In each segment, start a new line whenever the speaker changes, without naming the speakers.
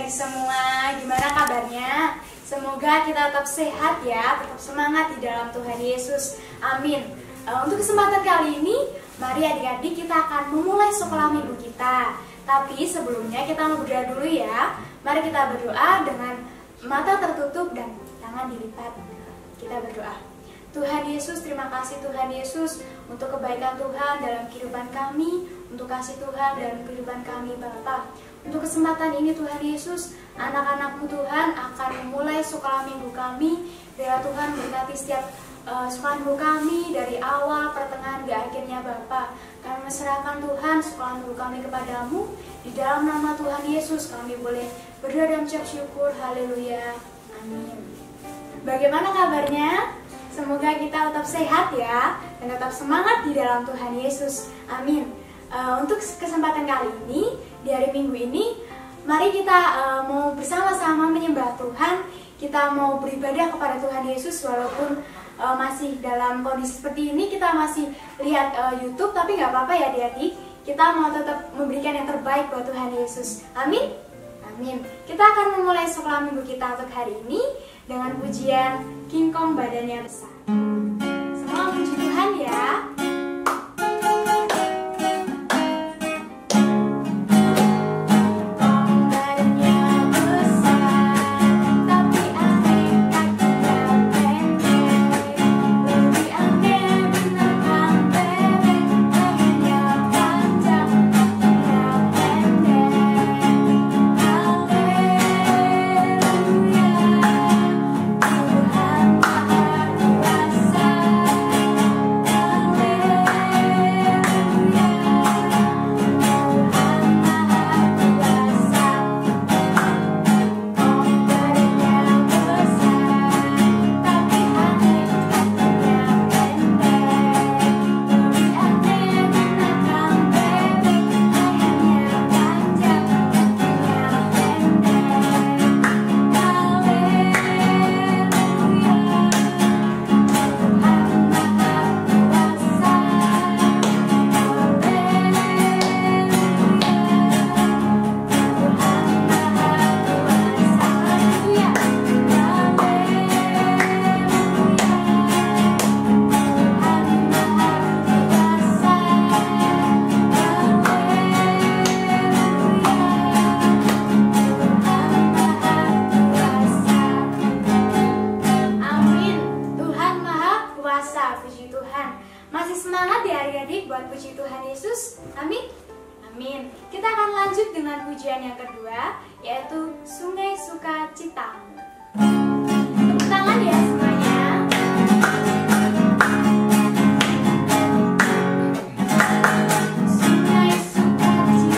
adik-adik semua, gimana kabarnya? Semoga kita tetap sehat ya, tetap semangat di dalam Tuhan Yesus. Amin. Untuk kesempatan kali ini, mari adik-adik kita akan memulai sekolah minggu kita. Tapi sebelumnya kita mau berdoa dulu ya. Mari kita berdoa dengan mata tertutup dan tangan dilipat. Kita berdoa. Tuhan Yesus, terima kasih Tuhan Yesus untuk kebaikan Tuhan dalam kehidupan kami, untuk kasih Tuhan dalam kehidupan kami Bapa. Untuk kesempatan ini Tuhan Yesus, anak-anak-Mu Tuhan akan memulai sekolah minggu kami. Biar Tuhan berkati setiap sekolah minggu kami dari awal, pertengahan, hingga akhirnya Bapa. Kami menyerahkan Tuhan sekolah minggu kami kepadamu. Di dalam nama Tuhan Yesus kami boleh berdoa dan mengucap syukur. Haleluya. Amin. Bagaimana kabarnya? Semoga kita tetap sehat ya, dan tetap semangat di dalam Tuhan Yesus. Amin. Untuk kesempatan kali ini, di hari Minggu ini, mari kita mau bersama-sama menyembah Tuhan. Kita mau beribadah kepada Tuhan Yesus walaupun masih dalam kondisi seperti ini. Kita masih lihat YouTube, tapi nggak apa-apa ya adik-adik. Kita mau tetap memberikan yang terbaik buat Tuhan Yesus. Amin. Amin. Kita akan memulai sekolah minggu kita untuk hari ini dengan pujian King Kong Badannya Besar. Semua puji Tuhan ya. Masih semangat ya adik-adik buat puji Tuhan Yesus? Amin? Amin. Kita akan lanjut dengan pujian yang kedua, yaitu Sungai Sukacitamu. Tepuk tangan ya semuanya.
Setiap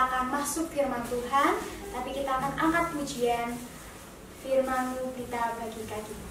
kita akan masuk firman Tuhan, tapi kita akan angkat pujian firman-Mu kita bagi kakiku.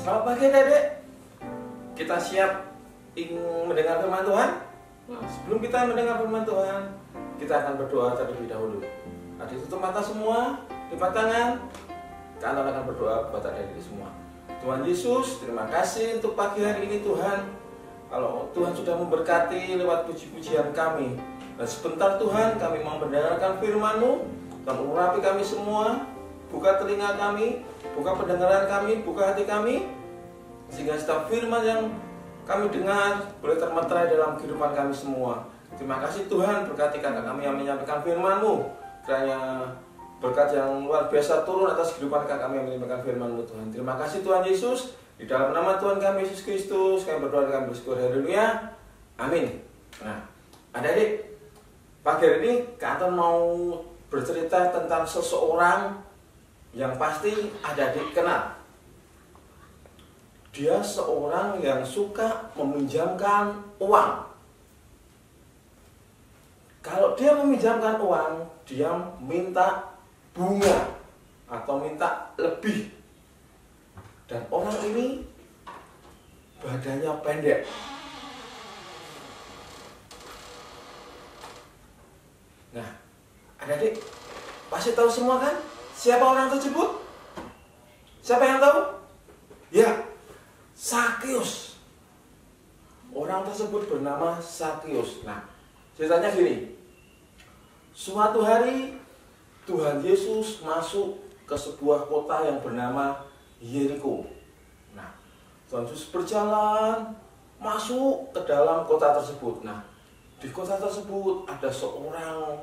Selamat pagi adik-adik. Kita siap ingin mendengar firman Tuhan? Nah, sebelum kita mendengar firman Tuhan, kita akan berdoa terlebih dahulu. Adik tutup mata semua, lipat tangan. Kita akan berdoa buat adik-adik semua. Tuhan Yesus, terima kasih untuk pagi hari ini Tuhan. Kalau Tuhan sudah memberkati lewat puji-pujian kami. Dan sebentar Tuhan, kami mau mendengarkan firman-Mu. Tuhan urapi kami semua. Buka telinga kami, buka pendengaran kami, buka hati kami, sehingga setiap firman yang kami dengar boleh termeterai dalam kehidupan kami semua. Terima kasih Tuhan, berkati kakak kami yang menyampaikan firman-Mu. Kiranya berkat yang luar biasa turun atas kehidupan kakak kami yang menyampaikan firman-Mu Tuhan. Terima kasih Tuhan Yesus. Di dalam nama Tuhan kami Yesus Kristus, kami berdoa dan kami bersyukur. Haleluya. Amin. Nah, adik-adik, pagi hari ini Kak Anton mau bercerita tentang seseorang yang pasti adik-adik kenal. Dia seorang yang suka meminjamkan uang. Kalau dia meminjamkan uang, dia minta bunga atau minta lebih. Dan orang ini badannya pendek. Nah, adik-adik pasti tahu semua kan? Siapa orang tersebut? Siapa yang tahu? Ya, Sakeus. Orang tersebut bernama Sakeus. Nah, ceritanya gini. Suatu hari Tuhan Yesus masuk ke sebuah kota yang bernama Yeriko. Nah, Tuhan Yesus berjalan masuk ke dalam kota tersebut. Nah, di kota tersebut ada seorang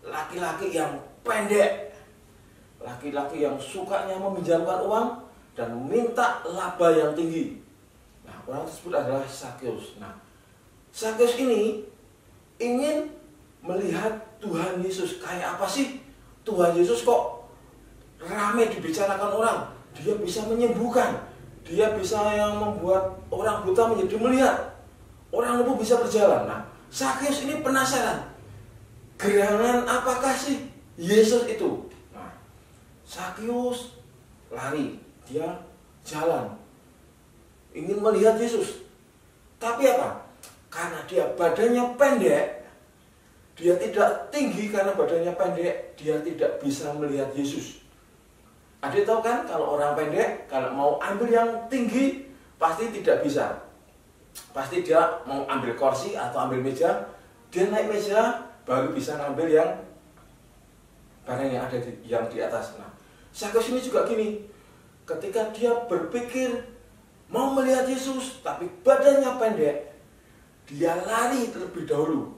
laki-laki yang pendek. Laki-laki yang sukanya meminjamkan uang dan minta laba yang tinggi. Nah, orang tersebut adalah Sakeus. Nah, Sakeus ini ingin melihat Tuhan Yesus. Kayak apa sih Tuhan Yesus kok ramai dibicarakan orang? Dia bisa menyembuhkan. Dia bisa yang membuat orang buta menjadi melihat. Orang lumpuh bisa berjalan. Nah, Sakeus ini penasaran. Gerangan apakah sih Yesus itu? Sakeus lari, dia jalan, ingin melihat Yesus. Tapi apa? Karena dia badannya pendek, dia tidak tinggi karena badannya pendek, dia tidak bisa melihat Yesus. Adik tahu kan kalau orang pendek, kalau mau ambil yang tinggi, pasti tidak bisa. Pasti dia mau ambil kursi atau ambil meja, dia naik meja, baru bisa ngambil yang barang yang ada yang di atas. Nah, Sakeus ini juga gini, ketika dia berpikir mau melihat Yesus, tapi badannya pendek, dia lari terlebih dahulu.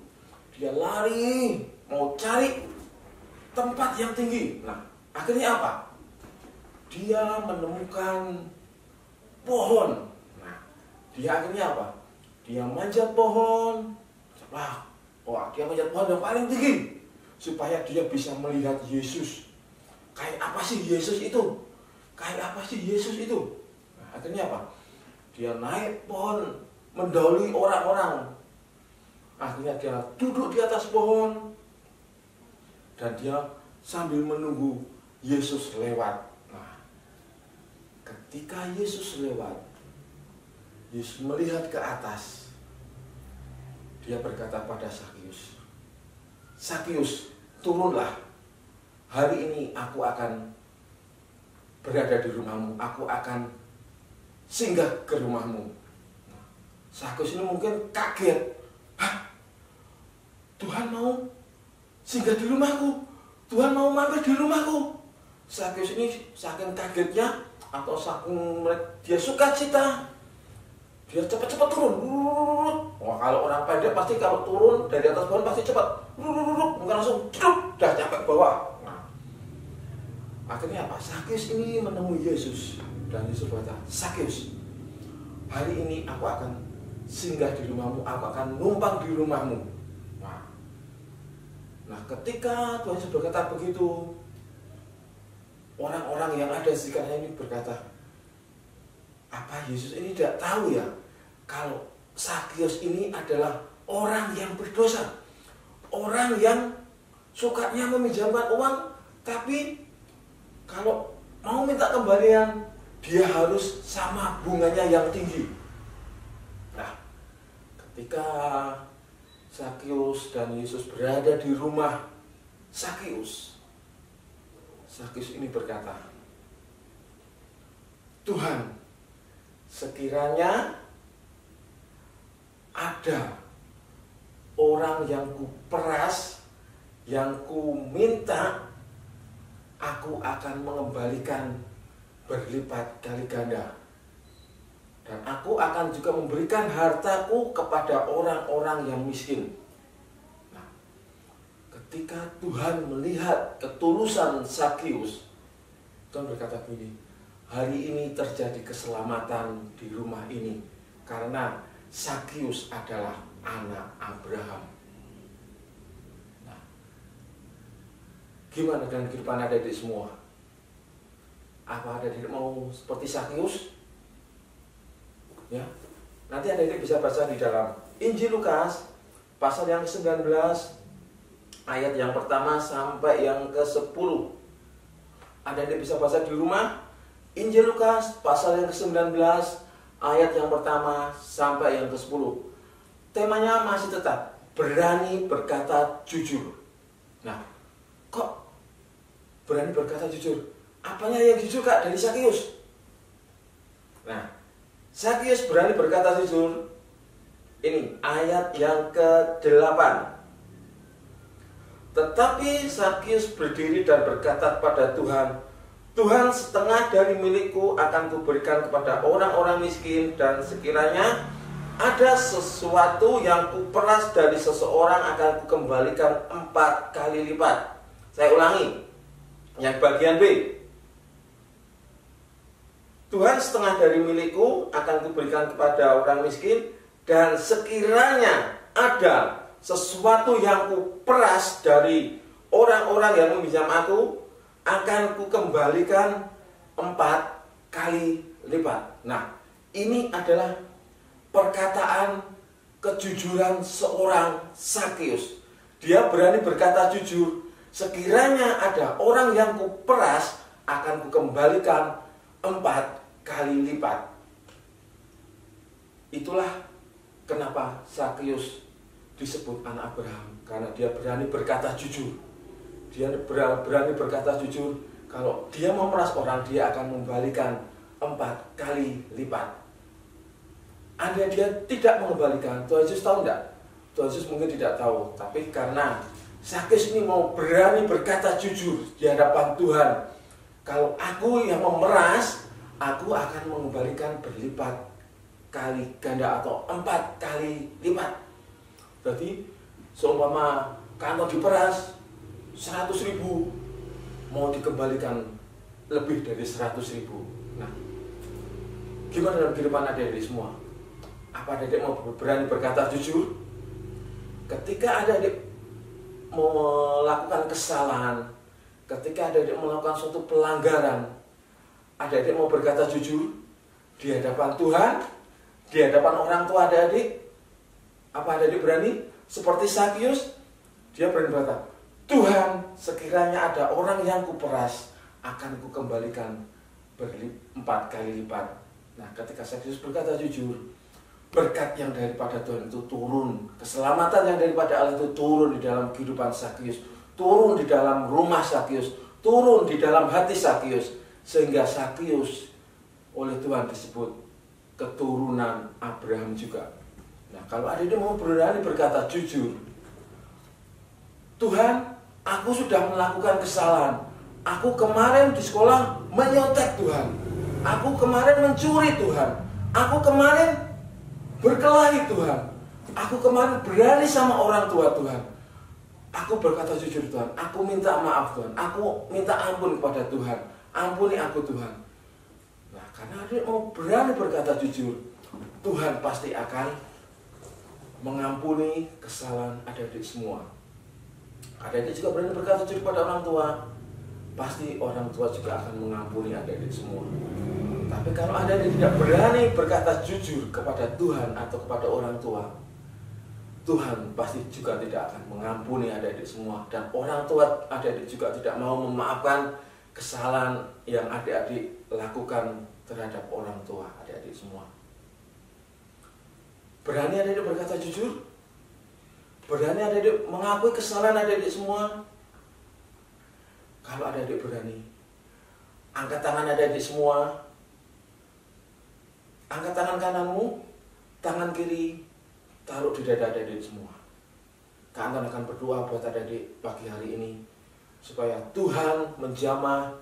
Dia lari mau cari tempat yang tinggi. Nah, akhirnya apa? Dia menemukan pohon. Nah, dia akhirnya apa? Dia manjat pohon. Wah, dia manjat pohon yang paling tinggi supaya dia bisa melihat Yesus. Kayak apa sih Yesus itu? Kayak apa sih Yesus itu? Nah, akhirnya apa? Dia naik pohon, mendahului orang-orang. Akhirnya dia duduk di atas pohon dan dia sambil menunggu Yesus lewat. Nah, ketika Yesus lewat, Yesus melihat ke atas. Dia berkata pada Sakeus, Sakeus, turunlah. Hari ini aku akan berada di rumahmu. Aku akan singgah ke rumahmu. Nah, Sakeus ini mungkin kaget. Hah? Tuhan mau singgah di rumahku? Tuhan mau mampir di rumahku? Sakeus ini saking kagetnya atau saking dia sukacita, dia cepat-cepat turun. Wah, kalau orang pendek pasti kalau turun dari atas pohon pasti cepat. Mungkin langsung udah sampai bawah. Akhirnya apa? Sakeus ini menemui Yesus dan Yesus berkata, Sakeus, hari ini aku akan singgah di rumahmu, aku akan numpang di rumahmu. Nah, ketika Tuhan Yesus berkata begitu, orang-orang yang ada di sekitarnya ini berkata, apa Yesus ini tidak tahu ya kalau Sakeus ini adalah orang yang berdosa, orang yang sukanya meminjamkan uang, tapi kalau mau minta kembalian, dia harus sama bunganya yang tinggi. Nah, ketika Sakeus dan Yesus berada di rumah Sakeus, Sakeus ini berkata, Tuhan, sekiranya ada orang yang kuperas, yang ku minta, aku akan mengembalikan berlipat kali ganda. Dan aku akan juga memberikan hartaku kepada orang-orang yang miskin. Nah, ketika Tuhan melihat ketulusan Sakeus, Tuhan berkata begini, hari ini terjadi keselamatan di rumah ini karena Sakeus adalah anak Abraham. Gimana dengan kehidupan adik-adik semua? Apa adik-adik mau seperti Sakeus? Ya, nanti adik-adik bisa baca di dalam Injil Lukas pasal yang ke-19 ayat yang pertama sampai yang ke-10. Adik-adik bisa baca di rumah Injil Lukas pasal yang ke-19 ayat yang pertama sampai yang ke-10. Temanya masih tetap berani berkata jujur. Nah, kok berani berkata jujur? Apanya yang jujur Kak dari Sakeus? Nah, Sakeus berani berkata jujur. Ini ayat yang ke-8. Tetapi Sakeus berdiri dan berkata kepada Tuhan, Tuhan, setengah dari milikku akan kuberikan kepada orang-orang miskin, dan sekiranya ada sesuatu yang kuperas dari seseorang akan kukembalikan 4 kali lipat. Saya ulangi, yang bagian B. Tuhan, setengah dari milikku akan kuberikan kepada orang miskin, dan sekiranya ada sesuatu yang kuperas dari orang-orang yang meminjam aku, akan kukembalikan 4 kali lipat. Nah, ini adalah perkataan kejujuran seorang Sakeus. Dia berani berkata jujur, sekiranya ada orang yang kuperas, akan kukembalikan 4 kali lipat. Itulah kenapa Sakeus disebut anak Abraham, karena dia berani berkata jujur. Dia berani berkata jujur, kalau dia mau memeras orang, dia akan mengembalikan 4 kali lipat. Andai dia tidak mengembalikan, Tuhan Yesus tahu enggak? Tuhan Yesus mungkin tidak tahu, tapi karena Sakeus ini mau berani berkata jujur di hadapan Tuhan, kalau aku yang memeras, aku akan mengembalikan berlipat kali ganda atau 4 kali lipat. Jadi seumpama kantor diperas 100.000, mau dikembalikan lebih dari 100.000. Nah, gimana dalam kehidupan adik-adik semua? Apa adik mau berani berkata jujur? Ketika adik mau melakukan kesalahan, ketika adik melakukan suatu pelanggaran, adik mau berkata jujur di hadapan Tuhan, di hadapan orang tua adik-adik? Apa adik berani? Seperti Sakeus, dia berani berkata, Tuhan, sekiranya ada orang yang kuperas, akan kukembalikan 4 kali lipat. Nah, ketika Sakeus berkata jujur, berkat yang daripada Tuhan itu turun, keselamatan yang daripada Allah itu turun di dalam kehidupan Sakeus, turun di dalam rumah Sakeus, turun di dalam hati Sakeus, sehingga Sakeus oleh Tuhan disebut keturunan Abraham juga. Nah, kalau adik mau berani berkata jujur, Tuhan, aku sudah melakukan kesalahan. Aku kemarin di sekolah menyontek Tuhan. Aku kemarin mencuri Tuhan. Aku kemarin berkelahi Tuhan. Aku kemarin berani sama orang tua Tuhan. Aku berkata jujur Tuhan. Aku minta maaf Tuhan. Aku minta ampun kepada Tuhan. Ampuni aku Tuhan. Nah, karena adik mau berani berkata jujur, Tuhan pasti akan mengampuni kesalahan adik-adik semua. Adik-adik juga berani berkata jujur kepada orang tua, pasti orang tua juga akan mengampuni adik-adik semua. Tapi kalau adik-adik tidak berani berkata jujur kepada Tuhan atau kepada orang tua, Tuhan pasti juga tidak akan mengampuni adik-adik semua. Dan orang tua adik-adik juga tidak mau memaafkan kesalahan yang adik-adik lakukan terhadap orang tua adik-adik semua. Berani adik-adik berkata jujur? Berani adik-adik mengakui kesalahan adik-adik semua? Kalau adik-adik berani, angkat tangan adik-adik semua. Angkat tangan kananmu, tangan kiri taruh di dada adik-adik semua. Kantor akan berdoa buat adik-adik pagi hari ini, supaya Tuhan menjamah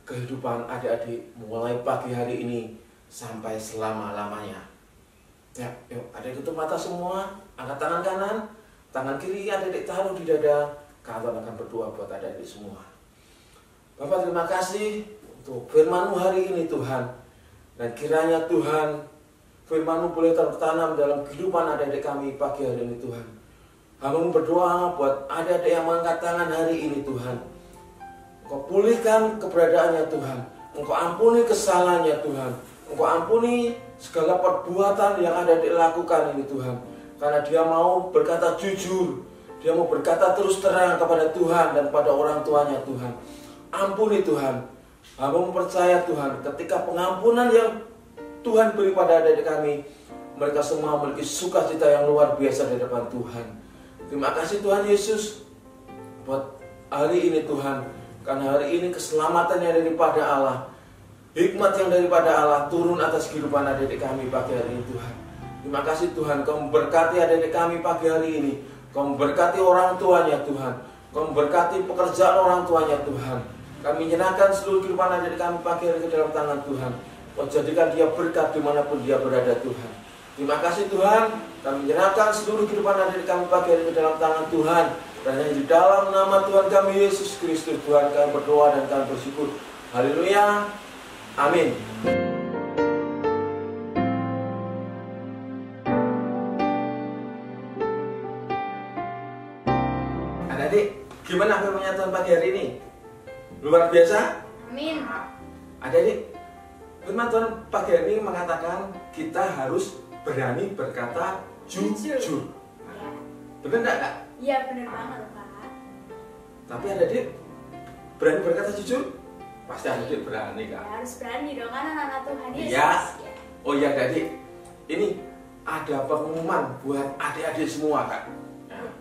kehidupan adik-adik mulai pagi hari ini sampai selama-lamanya. Ya, yuk adik tutup mata semua, angkat tangan kanan, tangan kiri adik taruh di dada. Kantor akan berdoa buat adik-adik semua. Bapak terima kasih untuk firman-Mu hari ini Tuhan. Dan kiranya Tuhan, firman-Mu boleh tertanam dalam kehidupan adik-adik kami pagi hari ini Tuhan. Hamba berdoa buat adik-adik yang mengangkat tangan hari ini Tuhan. Engkau pulihkan keberadaannya Tuhan. Engkau ampuni kesalahannya Tuhan. Engkau ampuni segala perbuatan yang ada dilakukan ini Tuhan. Karena dia mau berkata jujur. Dia mau berkata terus terang kepada Tuhan dan kepada orang tuanya Tuhan. Ampuni Tuhan. Hamba percaya Tuhan, ketika pengampunan yang Tuhan beri pada adik-adik kami, mereka semua memiliki sukacita yang luar biasa di depan Tuhan. Terima kasih Tuhan Yesus buat hari ini Tuhan. Karena hari ini keselamatan yang daripada Allah, hikmat yang daripada Allah turun atas kehidupan adik-adik kami pagi hari ini Tuhan. Terima kasih Tuhan, Kau memberkati adik-adik kami pagi hari ini. Kau memberkati orang tuanya Tuhan. Kau memberkati pekerjaan orang tuanya Tuhan. Kami menyerahkan seluruh kehidupan adik-adik kami pagi hari ini ke dalam tangan Tuhan. Kau jadikan dia berkat dimanapun dia berada Tuhan. Terima kasih Tuhan, kami menyerahkan seluruh kehidupan adik-adik kami pagi hari ini ke dalam tangan Tuhan. Dan hanya di dalam nama Tuhan kami Yesus Kristus Tuhan kami berdoa dan kami bersyukur. Haleluya. Amin. Adik-adik, gimana firman Tuhan pagi hari ini? Luar biasa?
Amin.
Adik-adik, firman Tuhan pagi hari ini mengatakan kita harus berani berkata jujur. Benar enggak, Kak?
Iya, benar banget, Pak.
Tapi adik-adik berani berkata jujur? Pasti adik-adik berani, Kak.
Ya, harus berani dong, kan anak-anak Tuhan Yesus.
Iya. Oh iya, adik. Ini ada pengumuman buat adik-adik semua, Kak. Nah,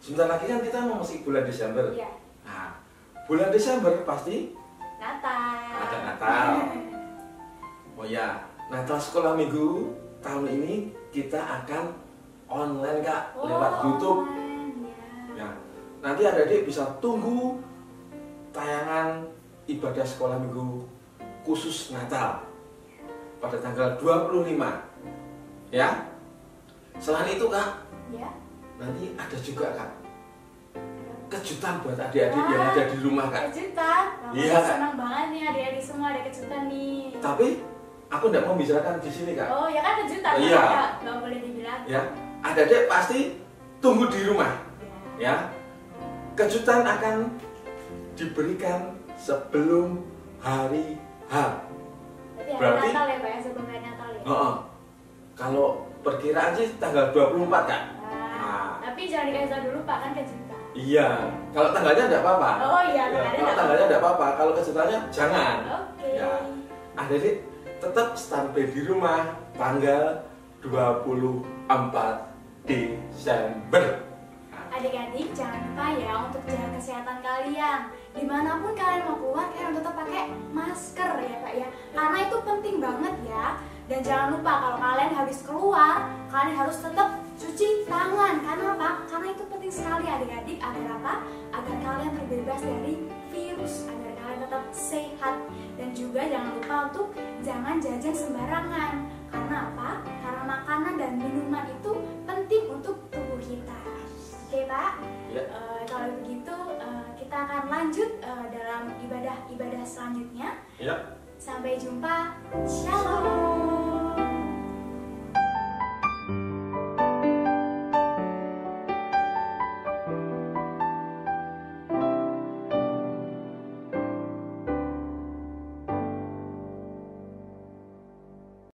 sebentar lagi kan kita mau masuk bulan Desember.
Iya.
Nah, bulan Desember pasti
Natal.
ada Natal. Oh ya, Natal sekolah minggu tahun ini kita akan online Kak, lewat YouTube.
Online, ya.
Ya, nanti adik-adik bisa tunggu tayangan ibadah sekolah minggu khusus Natal pada tanggal 25. Ya. Selain itu Kak,
Ya.
nanti ada juga Kak kejutan buat adik-adik yang ada di rumah Kak.
Kejutan.
Iya, Kak.
Senang banget nih adik-adik semua ada kejutan nih.
Tapi aku tidak mau bicarakan di sini Kak.
Oh ya kan kejutan.
Iya.
Kan? Nggak boleh dibilang.
Ya, adik-adik pasti tunggu di rumah. Ya, kejutan akan diberikan sebelum hari H.
Berarti hari Natal ya Pak ya, sebelum hari Natal ya.
Kalau perkiraan sih tanggal 24 Kak.
Tapi jangan dikasih tahu dulu Pak, kan kejutan.
Iya, kalau tanggalnya tidak apa-apa.
Oh iya,
Kalau tanggalnya tidak apa-apa, kalau kejutannya jangan.
Oke.
Ya, adik-adik tetap standby di rumah tanggal 24 Desember.
Adik-adik jangan lupa ya untuk jaga kesehatan kalian. Dimanapun kalian mau keluar, kalian tetap pakai masker ya Pak ya. Karena itu penting banget ya. Dan jangan lupa kalau kalian habis keluar, kalian harus tetap cuci tangan. Karena apa? Karena itu penting sekali adik-adik. Agar apa? Agar kalian terbebas dari virus. Agar kalian tetap sehat. Dan juga jangan lupa untuk jangan jajan sembarangan. Karena apa? Karena makanan dan minuman itu penting untuk tubuh kita. Oke Pak?
Ya.
Kalau begitu kita akan lanjut dalam ibadah selanjutnya.
Ya.
Sampai jumpa. Shalom.